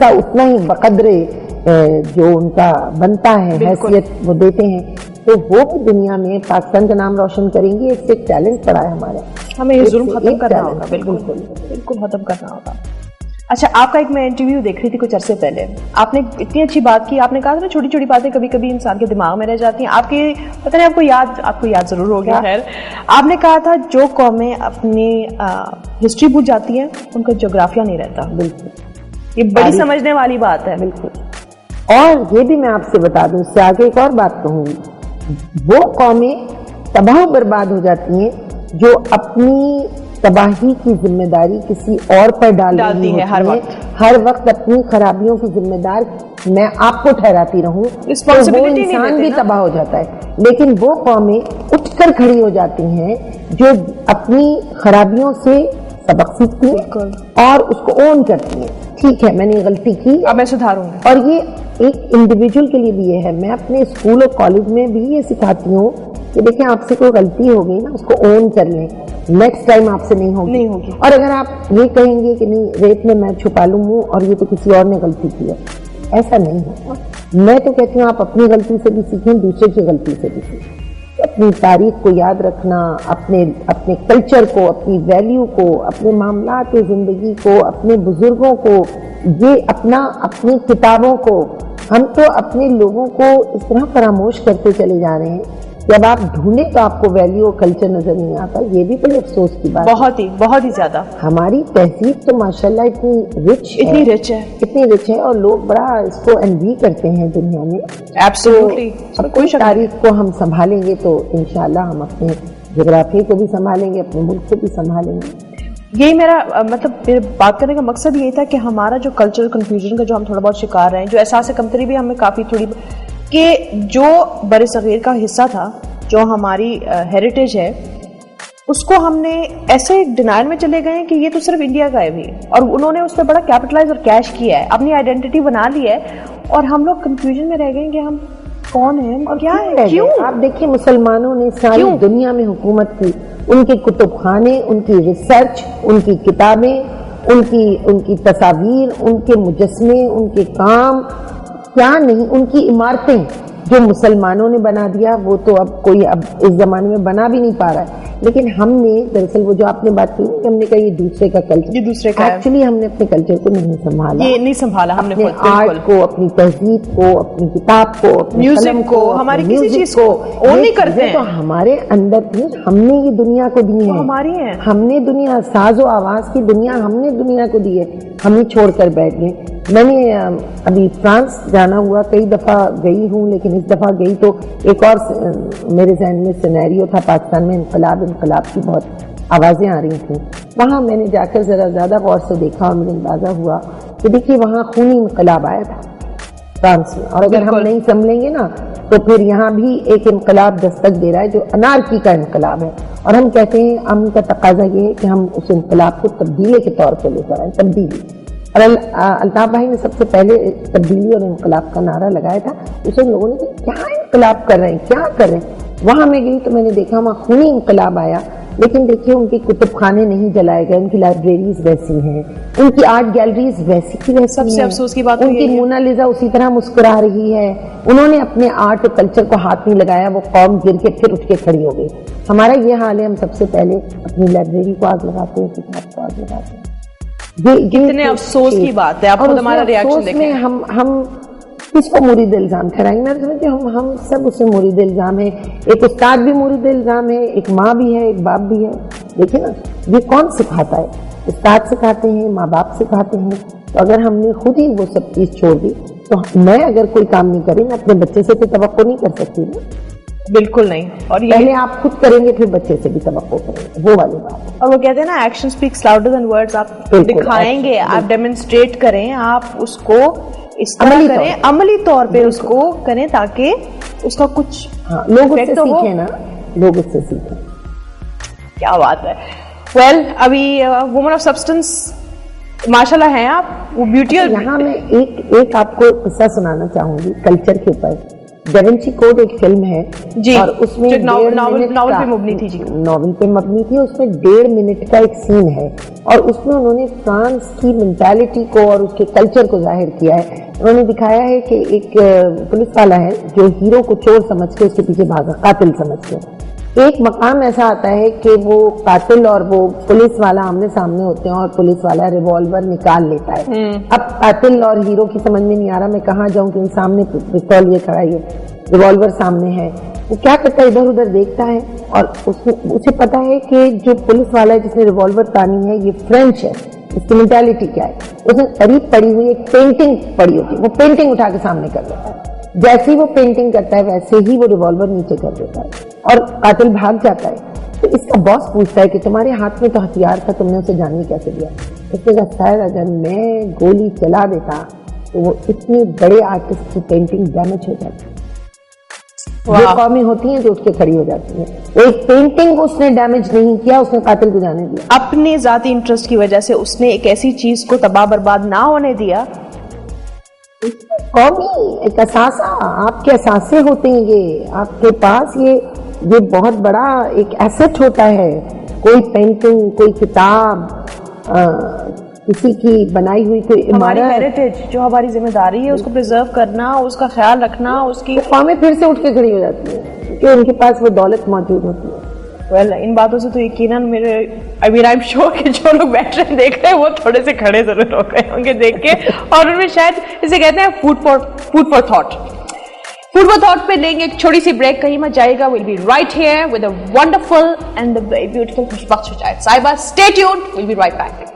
حصہ اتنا ہی بقدر جو ان کا بنتا ہے حیثیت وہ دیتے ہیں، تو وہ بھی دنیا میں پاکستان کا نام روشن کریں گے. ایک سے ایک ٹیلنٹ پڑا ہے ہمارا، ہمیں یہ ظلم ختم کرنا ہوگا. بالکل بالکل ختم کرنا ہوگا. اچھا، آپ کا ایک میں انٹرویو دیکھ رہی تھی کچھ عرصے پہلے، آپ نے اتنی اچھی بات کی، آپ نے کہا تھا نا چھوٹی چھوٹی باتیں کبھی کبھی انسان کے دماغ میں رہ جاتی ہیں. آپ کی پتہ نہیں آپ کو یاد ضرور ہوگی. خیر، آپ نے کہا تھا جو قومیں اپنی ہسٹری بھول جاتی ہیں ان کا جغرافیہ نہیں رہتا. بالکل، یہ بڑی سمجھنے والی بات ہے. بالکل. اور یہ بھی میں آپ سے بتا دوں، اس سے آگے ایک اور بات کہوں گی، وہ قومیں تباہ و برباد ہو جاتی ہیں جو اپنی تباہی کی ذمہ داری کسی اور پر ڈالتی ہیں. ہر وقت اپنی خرابیوں کی ذمہ دار میں آپ کو ٹھہراتی رہوں تو وہ انسان بھی تباہ ہو جاتا ہے. لیکن وہ قومیں اٹھ کر کھڑی ہو جاتی ہیں جو اپنی خرابیوں سے سبق سیکھتی ہیں اور اس کو اون کرتی ہیں. ٹھیک ہے، میں نے غلطی کی، اب میں سدھاروں گی. اور یہ ایک انڈیویجول کے لیے بھی یہ ہے. میں اپنے اسکول اور کالج میں بھی یہ سکھاتی ہوں کہ دیکھیں آپ سے کوئی غلطی ہو گئی نا، اس کو اون کر لیں، نیکسٹ ٹائم آپ سے نہیں ہوگی. اور اگر آپ یہ کہیں گے کہ نہیں ریت میں چھپا لوں ہوں اور یہ تو کسی اور نے غلطی کی ہے، ایسا نہیں ہے. میں تو کہتی ہوں آپ اپنی غلطی سے بھی سیکھیں، دوسرے کی غلطی سے بھی سیکھیں. اپنی تاریخ کو یاد رکھنا، اپنے کلچر کو، اپنی ویلیو کو، اپنے معاملات زندگی کو، اپنے بزرگوں کو، یہ اپنی کتابوں کو، ہم تو اپنے لوگوں کو اس طرح فراموش کرتے چلے جا رہے ہیں. جب آپ ڈھونڈیں تو آپ کو ویلیو اور کلچر نظر نہیں آتا. یہ بھی بڑے افسوس کی بات ہے. بہت ہی زیادہ. ہماری تہذیب تو ماشاءاللہ اتنی رچ ہے اور لوگ بڑا اس کو انوی کرتے ہیں دنیا میں. ایبسولوٹلی. کوئی تاریخ کو ہم سنبھالیں گے تو انشاءاللہ ہم اپنے جغرافیے کو بھی سنبھالیں گے، اپنے ملک کو بھی سنبھالیں گے. یہی میرا میرے بات کرنے کا مقصد یہی تھا کہ ہمارا جو کلچرل کنفیوژن کا جو ہم تھوڑا بہت شکار رہے ہیں، جو احساس کمتری بھی ہمیں کافی تھوڑی، کہ جو بر صغیر کا حصہ تھا، جو ہماری ہیریٹیج ہے، اس کو ہم نے ایسے ڈینائل میں چلے گئے ہیں کہ یہ تو صرف انڈیا کا ہے بھی، اور انہوں نے اس پہ بڑا کیپٹلائز اور کیش کیا ہے، اپنی آئیڈینٹی بنا لی ہے، اور ہم لوگ کنفیوژن میں رہ گئے کہ ہم کون ہیں اور کیا ہے. کیوں؟ آپ دیکھیں مسلمانوں نے ساری دنیا میں حکومت کی، ان کے کتب خانے، ان کی ریسرچ، ان کی کتابیں، ان کی تصاویر، ان کے مجسمے، ان کے کام، کیا نہیں، ان کی عمارتیں جو مسلمانوں نے بنا دیا، وہ تو اب کوئی اس زمانے میں بنا بھی نہیں پا رہا ہے. لیکن ہم نے دراصل وہ جو آپ نے بات کی کہ ہم نے کہا یہ دوسرے کا کلچر، یہ دوسرے کا، ایکچولی ہم نے اپنے کلچر کو نہیں سنبھالا، ہم نے اپنے آرٹ کو، اپنی تہذیب کو، اپنی کتاب کو، میوزک کو، ہماری کسی چیز کو اون نہیں کرتے ہیں. تو ہمارے اندر تھی، ہم نے یہ دنیا کو دی ہے، ہماری ہے. ہم نے دنیا، ساز و آواز کی دنیا ہم نے دنیا کو دی ہے، ہم ہی چھوڑ کر بیٹھ گئے. میں نے ابھی فرانس جانا ہوا، کئی دفعہ گئی ہوں، لیکن اس دفعہ گئی تو ایک اور میرے ذہن میں سینیریو تھا. پاکستان میں انقلاب کی بہت آوازیں آ رہی تھیں. وہاں میں نے جا کر ذرا زیادہ غور سے دیکھا اور مجھے اندازہ ہوا کہ دیکھیے وہاں خونی انقلاب آیا تھا فرانس میں، اور اگر ہم نہیں سنبھلیں گے نا تو پھر یہاں بھی ایک انقلاب دستک دے رہا ہے جو انارکی کا انقلاب ہے. اور ہم کہتے ہیں، ہم کا تقاضا یہ ہے کہ ہم اس انقلاب کو تبدیلی کے طور پہ لے کر آئیں. تبدیلی، اور الطاف بھائی نے سب سے پہلے تبدیلی اور انقلاب کا نعرہ لگایا تھا. اسے لوگوں نے کہا کیا انقلاب کر رہے ہیں، کیا کر رہے ہیں. وہاں میں گئی تو میں نے دیکھا وہاں خونی انقلاب آیا، لیکن دیکھیے ان کے کتب خانے نہیں جلائے گئے، ان کی لائبریریز ویسی ہیں، ان کی آرٹ گیلریز ویسی کی ویسی. سب سے افسوس کی بات ان کی مونالیزا اسی طرح مسکرا رہی ہے. انہوں نے اپنے آرٹ اور کلچر کو ہاتھ نہیں لگایا، وہ قوم گر کے پھر اٹھ کے کھڑی ہو گئی. ہمارا یہ حال ہے، ہم سب سے پہلے اپنی لائبریری کو آگ لگاتے ہیں، کتاب کو آگ لگاتے ہیں. کتنے افسوس کی بات ہے. آپ خود ہمارا ریاکشن دیکھیں. ہم کس کو مرید الزام ٹھہرائیں گے؟ میں ہم سب اسے مرید الزام ہیں. ایک استاد بھی مرید الزام ہے، ایک ماں بھی ہے، ایک باپ بھی ہے. دیکھیں نا، یہ کون سکھاتا ہے؟ استاد سکھاتے ہیں، ماں باپ سکھاتے ہیں. تو اگر ہم نے خود ہی وہ سب چیز چھوڑ دی تو میں اگر کوئی کام نہیں کریں، میں اپنے بچے سے تو توقع نہیں کر سکتی نا. بالکل نہیں. اور پہلے آپ خود کریں گے پھر بچے سے بھی توقع کریں گے، وہ والی بات. اور وہ کہتے ہیں نا، action speaks louder than words. آپ دکھائیں گے، آپ ڈیمونسٹریٹ کریں، آپ اس کو اس طرح کریں، عملی طور پہ اس کو کریں تاکہ اس کا کچھ لوگ اس سے سیکھیں نا، لوگ اس سے سیکھیں. کیا بات ہے. ویل، ابھی وومن آف سبسٹنس ماشاءاللہ ہیں آپ، وہ بیوٹی. یہاں میں ایک آپ کو قصہ سنانا چاہوں گی کلچر کے اوپر. ڈیونچی کوڈ ایک فلم ہے جی اور اس میں ناول پہ مبنی تھی، جی ناول پہ مبنی تھی. اس میں 1.5 منٹ کا ایک سین ہے اور اس میں انہوں نے فرانس کی مینٹالٹی کو اور اس کے کلچر کو ظاہر کیا ہے. انہوں نے دکھایا ہے کہ ایک پولیس والا ہے جو ہیرو کو چور سمجھ کے اس کے پیچھے بھاگا، قاتل سمجھ کے. ایک مقام ایسا آتا ہے کہ وہ قاتل اور وہ پولیس والا آمنے سامنے ہوتے ہیں اور پولیس والا ریوالور نکال لیتا ہے. اب قاتل اور ہیرو کی سمجھ میں نہیں آ رہا میں کہاں جاؤں کیونکہ سامنے پستول یہ کھڑا ہے، ریوالور سامنے ہے. وہ کیا کرتا ہے، ادھر ادھر دیکھتا ہے اور اسے پتا ہے کہ جو پولیس والا ہے جس نے ریوالور تانی ہے یہ فرینچ ہے. اس کی مینٹالٹی کیا ہے، اس نے قریب پڑی ہوئی ایک پینٹنگ پڑی ہوتی ہے، وہ پینٹنگ اٹھا کے سامنے کر دیتا ہے. جیسے ہی وہ پینٹنگ کرتا ہے ویسے ہی وہ ریوالور نیچے کر دیتا ہے اور قاتل بھاگ جاتا ہے. تو اس کا باس پوچھتا ہے کہ تمہارے ہاتھ میں تو ہتھیار تھا، تم نے اسے جانے کیسے دیا؟ اس نے کہا شاید اگر میں گولی چلا دیتا تو وہ اتنی بڑے آرٹسٹ کی پینٹنگ ڈیمیج ہو جاتی. وہ قومیں ہوتی ہیں جو اٹھ کے کھڑی ہو جاتی ہیں. وہ ایک پینٹنگ اس نے ڈیمیج نہیں کیا، اس نے قاتل کو جانے دیا. اپنے ذاتی انٹرسٹ کی وجہ سے اس نے ایک ایسی چیز کو تباہ برباد نہ ہونے دیا. قومی ایک اثاثہ، آپ کے اثاثے ہوتے ہیں، یہ آپ کے پاس یہ بہت بڑا ایک ایسٹ ہوتا ہے. کوئی پینٹنگ، کوئی کتاب، کسی کی بنائی ہوئی کوئی ہماری عمارت، ہیریٹیج جو ہماری ذمہ داری ہے اس کو پرزرو کرنا، اس کا خیال رکھنا، اس کی قومیں پھر سے اٹھ کے کھڑی ہو جاتی ہیں کیونکہ ان کے پاس وہ دولت موجود ہوتی ہے. ان باتوں سے تو یقیناً میرے آئی ایم شیور کہ جو لوگ بیٹھ رہے دیکھ رہے ہیں وہ تھوڑے سے کھڑے ضرور ہو گئے ہوں گے دیکھ کے، اور ان میں شاید اسے کہتے ہیں food for thought. Food for thought پہ لیں گے ایک چھوٹی سی بریک، کہیں مت جائے گا. We'll be right here with a wonderful and beautiful Khushbakht Shujaat Sahiba. Stay tuned, we'll be right back.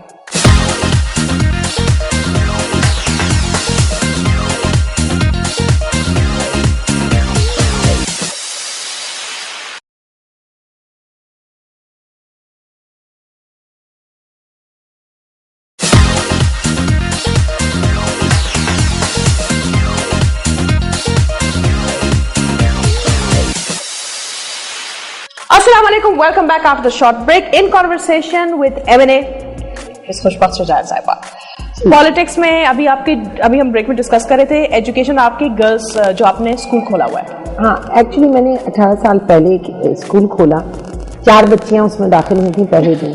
السلام علیکم، welcome back after short break in conversation with M&A اس خوشبخت شجاعت صاحبہ. پالیٹکس میں ابھی ہم بریک میں ڈسکس کر رہے تھے ایجوکیشن آپ کی گرلس جو آپ نے اسکول کھولا ہوا ہے. ہاں ایکچولی میں نے 18 سال پہلے ایک اسکول کھولا، 4 بچیاں اس میں داخل ہوئی تھیں پہلے دن،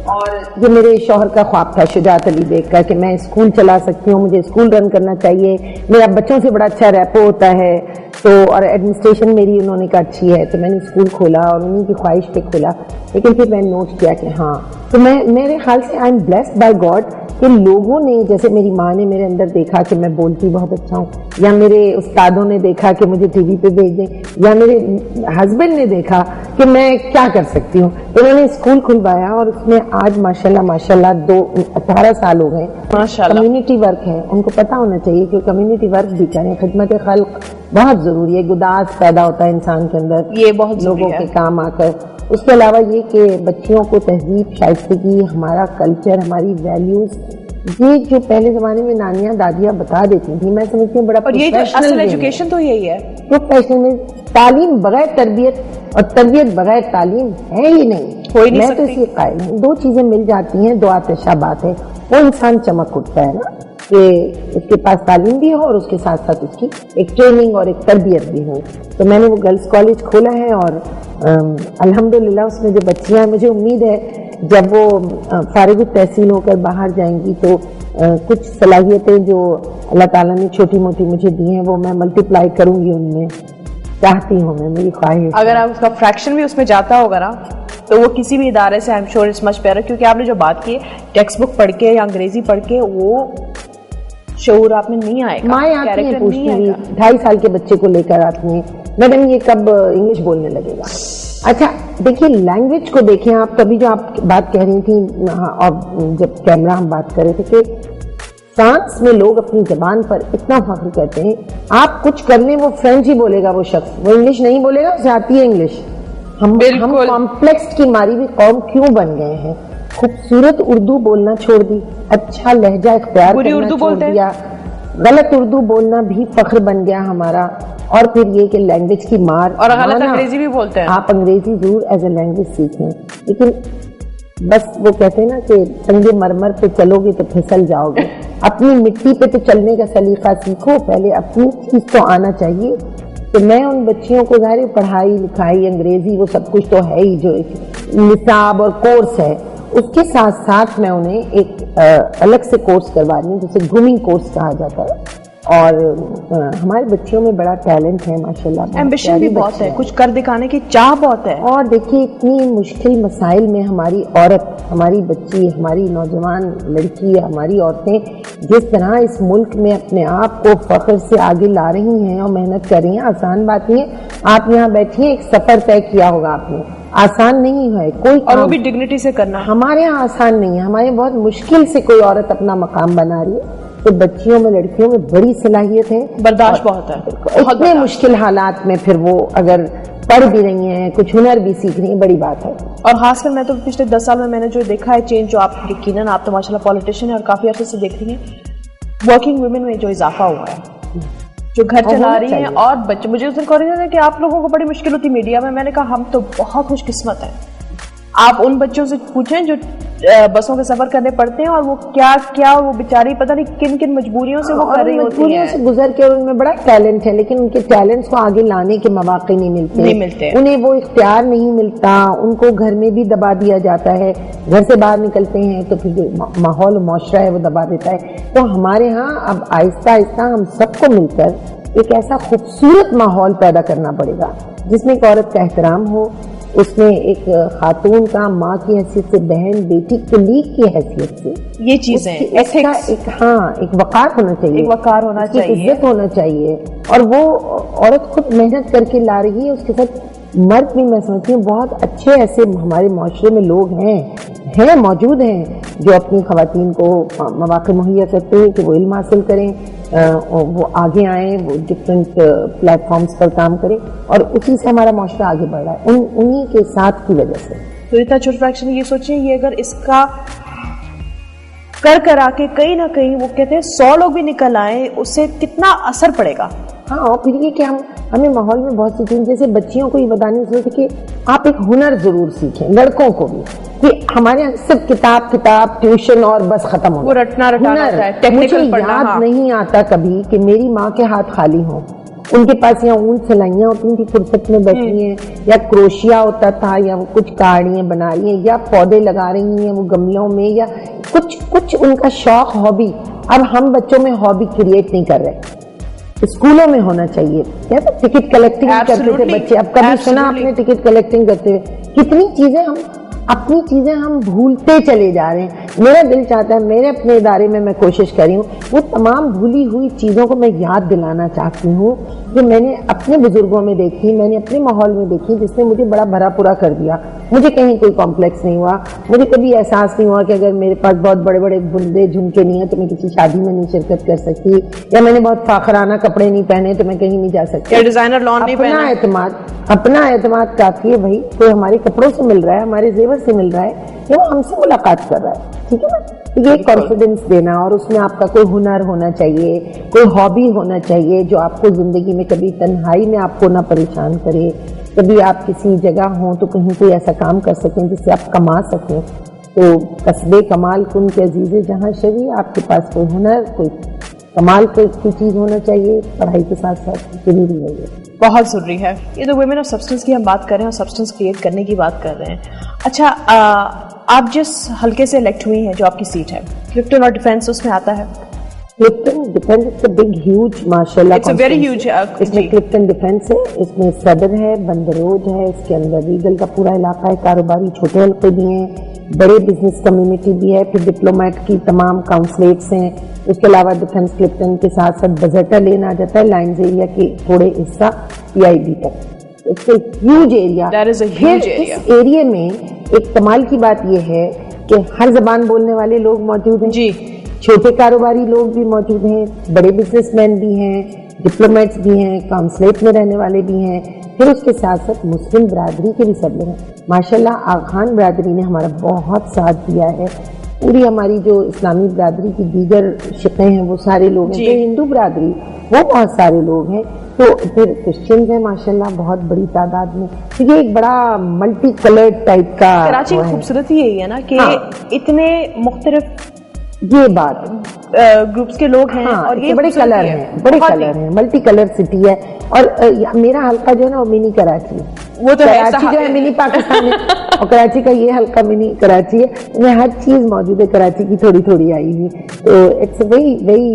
اور یہ میرے شوہر کا خواب تھا شجاعت علی بیگ کا کہ میں اسکول چلا سکتی ہوں، مجھے اسکول رن کرنا چاہیے، میرا بچوں سے بڑا اچھا ریپو ہوتا ہے تو، اور ایڈمنسٹریشن میری انہوں نے کہا اچھی ہے تو میں نے اسکول کھولا اور انہیں کی خواہش پہ کھولا. لیکن پھر میں نے نوٹ کیا کہ ہاں تو میرے خیال سے I M blessed by God کہ لوگوں نے، جیسے میری ماں نے میرے اندر دیکھا کہ میں بولتی بہت اچھا ہوں، یا میرے استادوں نے دیکھا کہ مجھے ٹی وی پہ بھیج دیں، یا میرے ہسبینڈ نے دیکھا کہ میں کیا کر سکتی ہوں. انہوں نے اسکول کھلوایا اور اس میں آج ماشاءاللہ 18 سال ہو گئے. کمیونٹی ورک ہے، ان کو پتا ہونا چاہیے کہ کمیونٹی ورک بھی کریں. خدمت خلق بہت ضروری ہے، گداز پیدا ہوتا ہے انسان کے اندر، یہ بہت لوگوں کے کام آ کر. اس کے علاوہ یہ کہ بچیوں کو تہذیب، شائستگی، ہمارا کلچر، ہماری ویلیوز، یہ جو پہلے زمانے میں نانیاں دادیاں بتا دیتی تھیں، میں سمجھتی ہوں بڑا اصل ایجوکیشن تو یہی ہے. پروفیشنل میں تعلیم بغیر تربیت اور تربیت بغیر تعلیم ہے ہی نہیں. میں تو اسی قائل ہوں 2 چیزیں مل جاتی ہیں، 2 آتشہ بات ہے، وہ انسان چمک اٹھتا ہے نا، کہ اس کے پاس تعلیم بھی ہو اور اس کے ساتھ ساتھ اس کی ایک ٹریننگ اور ایک تربیت بھی ہو. تو میں نے وہ گرلس کالج کھولا ہے اور الحمدللہ اس میں جو بچیاں ہیں، مجھے امید ہے جب وہ فارغ التحصیل ہو کر باہر جائیں گی تو کچھ صلاحیتیں جو اللہ تعالیٰ نے چھوٹی موٹی مجھے دی ہیں وہ میں ملٹیپلائی کروں گی. ان میں چاہتی ہوں میں، میری خواہش. اگر آپ اس کا فریکشن بھی اس میں جاتا ہوگا نا تو وہ کسی بھی ادارے سے I am sure it's much better, کیونکہ آپ نے جو بات کی ٹیکسٹ بک پڑھ کے یا انگریزی پڑھ کے وہ شعور آپ میں نہیں آئے گا. مائیں آتی ہیں پوچھتی ہوئی 2.5 سال کے بچے کو لے کر آتی ہیں، میڈم یہ کب انگلش بولنے لگے گا. اچھا دیکھیے لینگویج کو دیکھیں آپ. کبھی جو آپ بات کہہ رہی تھیں اور جب کیمرہ ہم بات کر رہے تھے کہ فرانس میں لوگ اپنی زبان پر اتنا فخر کرتے ہیں، آپ کچھ کر لیں وہ فرینچ ہی بولے گا، وہ شخص وہ انگلش نہیں بولے گا، اسے آتی ہے انگلش. ہم کمپلیکس کی ماری بھی قوم کیوں بن گئے ہیں؟ خوبصورت اردو بولنا چھوڑ دی، اچھا لہجہ اختیار کرنا چھوڑ دیا، غلط اردو بولنا بھی فخر بن گیا ہمارا. اور پھر یہ کہ لینگویج کی مار، اور غلط انگریزی بھی بولتے ہیں. آپ انگریزی ضرور ایز اے لینگویج سیکھیں، لیکن بس وہ کہتے ہیں نا کہ سنگے مرمر پہ چلو گے تو پھسل جاؤ گے. اپنی مٹی پہ تو چلنے کا سلیقہ سیکھو، پہلے اپنی چیز تو آنا چاہیے. تو میں ان بچیوں کو ظاہر پڑھائی لکھائی انگریزی وہ سب کچھ تو ہے ہی جو نصاب اور کورس ہے، اس کے ساتھ ساتھ میں انہیں ایک الگ سے کورس کروا رہی ہوں جسے گرومنگ کورس کہا جاتا ہے. اور ہمارے بچیوں میں بڑا ٹیلنٹ ہے ماشاءاللہ، ایمبیشن بھی بہت ہے، کچھ کر دکھانے کی چاہ بہت ہے. اور دیکھیے اتنی مشکل مسائل میں ہماری عورت، ہماری بچی، ہماری نوجوان لڑکی، ہماری عورتیں جس طرح اس ملک میں اپنے آپ کو فخر سے آگے لا رہی ہیں اور محنت کر رہی ہیں، آسان بات نہیں ہے. آپ یہاں بیٹھیے، ایک سفر طے کیا ہوگا آپ نے، آسان نہیں ہے کوئی، اور وہ بھی ڈگنیٹی سے کرنا. ہمارے یہاں آسان نہیں ہے، ہمارے بہت مشکل سے کوئی عورت اپنا مقام بنا رہی ہے. تو بچیوں میں لڑکیوں میں بڑی صلاحیت ہے، برداشت بہت ہے. اتنے مشکل حالات میں پھر وہ اگر پڑھ بھی رہی ہیں، کچھ ہنر بھی سیکھ رہی ہیں، بڑی بات ہے. اور خاص کر میں تو پچھلے 10 سال میں نے جو دیکھا ہے چینج، جو آپ یقیناً آپ تو ماشاءاللہ پولیٹیشین ہیں اور کافی عرصے سے دیکھ رہی ہیں، ورکنگ ویمن میں جو اضافہ ہوا ہے، جو گھر چلا رہی ہیں اور بچے. مجھے اس دن کہہ رہے تھے کہ آپ لوگوں کو بڑی مشکل ہوتی میڈیا میں نے کہا ہم تو بہت خوش قسمت ہیں. آپ ان بچوں سے پوچھیں جو بسوں کے سفر کرنے پڑتے ہیں اور وہ کیا وہ بیچاری پتہ نہیں کن کن مجبوریوں سے وہ کر رہی ہوتی ہیں، سے گزر کے. ان میں بڑا ٹیلنٹ ہے لیکن ان کے ٹیلنٹس کو آگے لانے کے مواقع نہیں ملتے، انہیں وہ اختیار نہیں ملتا. ان کو گھر میں بھی دبا دیا جاتا ہے، گھر سے باہر نکلتے ہیں تو پھر جو ماحول معاشرہ ہے وہ دبا دیتا ہے. تو ہمارے ہاں اب آہستہ آہستہ ہم سب کو مل کر ایک ایسا خوبصورت ماحول پیدا کرنا پڑے گا جس میں ایک عورت کا احترام ہو، اس میں ایک خاتون کا ماں کی حیثیت سے، بہن بیٹی کلیگ کی حیثیت سے یہ چیزیں ایک وقار ہونا چاہیے، ایک وقار ہونا چاہیے، عزت ہونا چاہیے. اور وہ عورت خود محنت کر کے لا رہی ہے، اس کے ساتھ مرد بھی میں سمجھتی ہوں بہت اچھے ایسے ہمارے معاشرے میں لوگ ہیں موجود ہیں جو اپنی خواتین کو مواقع مہیا کرتے ہیں کہ وہ علم حاصل کریں، وہ آگے آئیں، وہ ڈفرینٹ پلیٹ فارمز پر کام کریں، اور اسی سے ہمارا معاشرہ آگے بڑھ رہا ہے انہی کے ساتھ کی وجہ سے. تو اتنا چھوٹا فریکشن یہ سوچیں، یہ اگر اس کا کر آ کے کہیں نہ کہیں وہ کہتے ہیں 100 لوگ بھی نکل آئیں، اس سے کتنا اثر پڑے گا. ہاں، اور پھر یہ کہ ہمیں ماحول میں بہت سی چیزیں، جیسے بچیوں کو یہ بتانے کی ضرورت ہے کہ آپ ایک ہنر ضرور سیکھیں، لڑکوں کو بھی، کہ ہمارے یہاں صرف کتاب ٹیوشن اور بس ختم ہو وہ رٹنا رہتا ہے. مجھے یاد نہیں آتا کبھی کہ میری ماں کے ہاتھ خالی ہوں. ان کے پاس یا اون سلائیاں ہوتی تھی، فرصت میں بیٹھی ہیں، یا کروشیا ہوتا تھا، یا وہ کچھ کاڑیاں بنا رہی ہیں، یا پودے لگا رہی ہیں وہ گملوں میں، یا کچھ ان کا شوق، ہابی. اب ہم بچوں میں ہابی کریٹ نہیں کر رہے. اسکولوں میں ہونا چاہیے. ٹکٹ کلیکٹنگ کرتے تھے بچے، اب کبھی سنا آپ نے ٹکٹ کلیکٹنگ کرتے ہوئے؟ کتنی چیزیں اپنی چیزیں ہم بھولتے چلے جا رہے ہیں. میرا دل چاہتا ہے، میرے اپنے ادارے میں کوشش کر رہی ہوں وہ تمام بھولی ہوئی چیزوں کو میں یاد دلانا چاہتی ہوں جو میں نے اپنے بزرگوں میں دیکھی، میں نے اپنے ماحول میں دیکھی، جس نے مجھے بڑا بھرا پورا کر دیا. مجھے کہیں کوئی کمپلیکس نہیں ہوا، مجھے کبھی احساس نہیں ہوا کہ اگر میرے پاس بہت بڑے بڑے بندے جھمکے نہیں ہیں تو میں کسی شادی میں نہیں شرکت کر سکتی، یا میں نے بہت فاخرانہ کپڑے نہیں پہنے تو میں کہیں نہیں جا سکتی. ڈیزائنر لون نہیں پہنا. اپنا اعتماد کافی ہے بھائی. کوئی ہمارے کپڑوں سے مل رہا ہے، ہمارے زیور سے مل رہا ہے، یا وہ ہم سے ملاقات کر رہا ہے، ٹھیک ہے نا. یہ کانفیڈنس دینا، اور اس میں آپ کا کوئی ہنر ہونا چاہیے، کوئی ہابی ہونا چاہیے جو آپ کو زندگی میں کبھی تنہائی میں آپ کو نہ پریشان کرے. کبھی آپ کسی جگہ ہوں تو کہیں کوئی ایسا کام کر سکیں جس سے آپ کما سکیں. تو قصب کمال کن کے عزیزے جہاں شوی، آپ کے پاس کوئی ہنر، کوئی کمال کی چیز ہونا چاہیے. پڑھائی کے ساتھ ساتھ ضروری ہے، بہت ضروری ہے. یہ تو ویمن آف سبسٹنس کی ہم بات کر رہے ہیں اور سبسٹنس کریٹ کرنے کی بات کر رہے ہیں. اچھا، آپ جس حلقے سے الیکٹ ہوئی ہیں، جو آپ کی سیٹ ہے، کلفٹن اور ڈیفینس اس میں آتا ہے. کلفٹن ڈیفینس بگ ہیوج ماشاء اللہ، اس میں کلفٹن ڈیفینس ہے، اس میں صدر ہے، بند روڈ ہے، اس کے اندر ریگل کا پورا علاقہ ہے، کاروباری چھوٹے حلقے بھی ہیں، بڑے بزنس کمیونٹی بھی ہے، پھر ڈپلومیٹ کی تمام کاؤنسلیٹس ہیں. اس کے علاوہ ڈیفینس کلفٹن کے ساتھ ساتھ بزیٹا لین آ جاتا ہے، لائنز ایریا کے تھوڑے حصہ PIB تک. It's a huge area. اس ایریے میں ایک کمال کی بات یہ ہے کہ ہر زبان بولنے والے لوگ موجود ہیں جی. چھوٹے کاروباری لوگ بھی موجود ہیں، بڑے بزنس مین بھی ہیں، ڈپلومیٹس بھی ہیں، کاؤنسلیٹ میں رہنے والے بھی ہیں. پھر اس کے ساتھ ساتھ مسلم برادری کے بھی سب لوگ ہیں. ماشاءاللہ آغا خان برادری نے ہمارا بہت ساتھ دیا ہے. پوری ہماری جو اسلامی برادری کی دیگر شقیں ہیں وہ سارے لوگ ہیں. تو ہندو برادری وہ بہت سارے لوگ ہیں. تو پھر کرسچنز ہیں ماشاءاللہ بہت بڑی تعداد میں. یہ ایک بڑا ملٹی کلرڈ ٹائپ کا. کراچی کی خوبصورتی یہی ہے نا کہ اتنے مختلف یہ بات گروپس کے لوگ ہیں اور یہ بڑے کلر ہیں, بڑے کلر ہیں, ملٹی کلر سٹی ہے. اور میرا حلقہ جو ہے نا وہ منی کراچی ہے, وہ تو کراچی جو ہے منی پاکستان ہے اور کراچی کا یہ حلقہ منی کراچی ہے. میں ہر چیز موجود ہے کراچی کی, تھوڑی تھوڑی آئی ہوئی. تو اٹس ویری